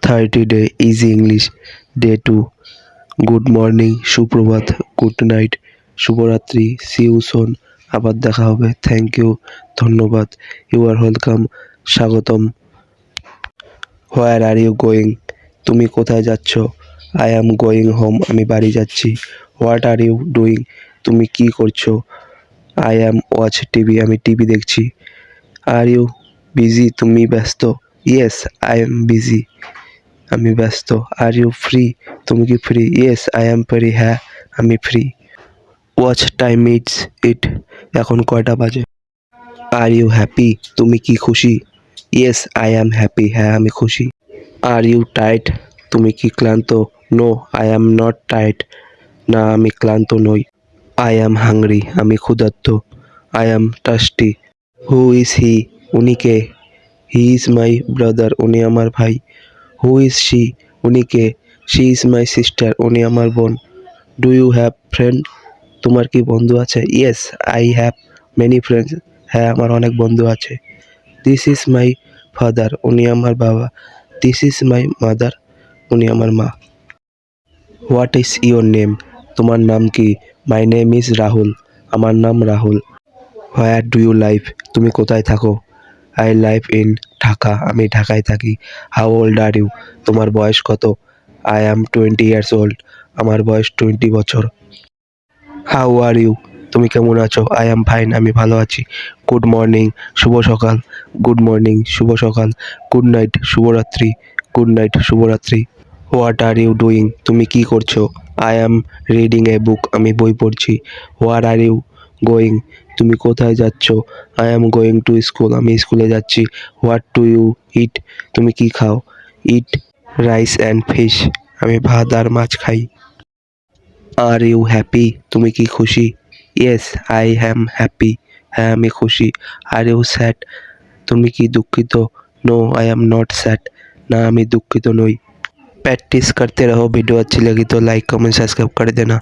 30 day easy English day 2. Good morning, সুপ্রভাত, good night, শুভরাত্রি, C you soon, আবার দেখা হবে, থ্যাংক ইউ, ধন্যবাদ, ইউ আর ওয়েলকাম, স্বাগতম। হোয়ার আর ইউ গোয়িং, তুমি কোথায় যাচ্ছ? আই অ্যাম গোয়িং হোম, আমি বাড়ি যাচ্ছি। হোয়াট আর ইউ ডুইং, তুমি কি করছো? আই অ্যাম ওয়াচ টিভি, আমি টিভি দেখছি। আর ইউ বিজি, তুমি ব্যস্ত? ইয়েস আই এম বিজি, আমি ব্যস্ত। আর ইউ ফ্রি, তুমি কি free? Yes I am free, হ্যাঁ আমি free. Watch time it's it, এখন কয়টা বাজে? আর ইউ হ্যাপি, তুমি কি খুশি? ইয়েস আই অ্যাম হ্যাপি, হ্যাঁ আমি খুশি। আর ইউ টায়ার্ড, তুমি কি ক্লান্ত? No I am not tired, না আমি ক্লান্ত নই। আই অ্যাম হাংরি, আমি ক্ষুধার্ত। I am টার্স্টি। Who is he, উনি কে? হি ইজ মাই ব্রাদার, উনি আমার ভাই। হু ইজ শি, উনি কে? শি ইজ মাই সিস্টার, উনি আমার বোন। ডু ইউ হ্যাভ ফ্রেন্ড, তোমার কি বন্ধু আছে? Yes I have many friends, হ্যাঁ আমার অনেক বন্ধু আছে। দিস ইজ মাই ফাদার, উনি আমার বাবা। দিস ইজ মাই মাদার, উনি আমার মা। হোয়াট ইজ ইয়োর নেম, তোমার নাম কি? মাই নেম ইজ রাহুল, আমার নাম Rahul. Where do you live, তুমি কোথায় থাকো? আই লাইভ ইন ঢাকা, আমি ঢাকায় থাকি। হাউ ওল্ড আর ইউ, তোমার বয়স কত? আই অ্যাম 20 ইয়ার্স ওল্ড, আমার বয়স 20 বছর। হাউ আর ইউ, তুমি কেমন আছো? আই অ্যাম ফাইন, আমি ভালো আছি। গুড মর্নিং, শুভ সকাল। গুড মর্নিং, শুভ সকাল। গুড নাইট, শুভরাত্রি। গুড নাইট, শুভরাত্রি। হোয়াট আর ইউ ডুইং, তুমি কি করছো? আই অ্যাম রিডিং এ বুক, আমি বই পড়ছি। হোয়ার আর ইউ গোয়িং, তুমি কোথায় যাচ্ছ? I am going to school, আমি স্কুলে যাচ্ছি। হোয়াট ডু ইউ ইট, তুমি কি খাও? ইট রাইস অ্যান্ড ফিশ, আমি ভাত আর মাছ খাই। আর ইউ হ্যাপি, তুমি কি খুশি? ইয়েস আই অ্যাম হ্যাপি, হ্যাঁ আমি খুশি। আর ইউ স্যাড, তুমি কি দুঃখিত? No I am not sad, ना আমি দুঃখিত নই। प्रैक्टिस करते रहो, वीडियो अच्छी लगी तो लाइक कमेंट सब्सक्राइब कर देना।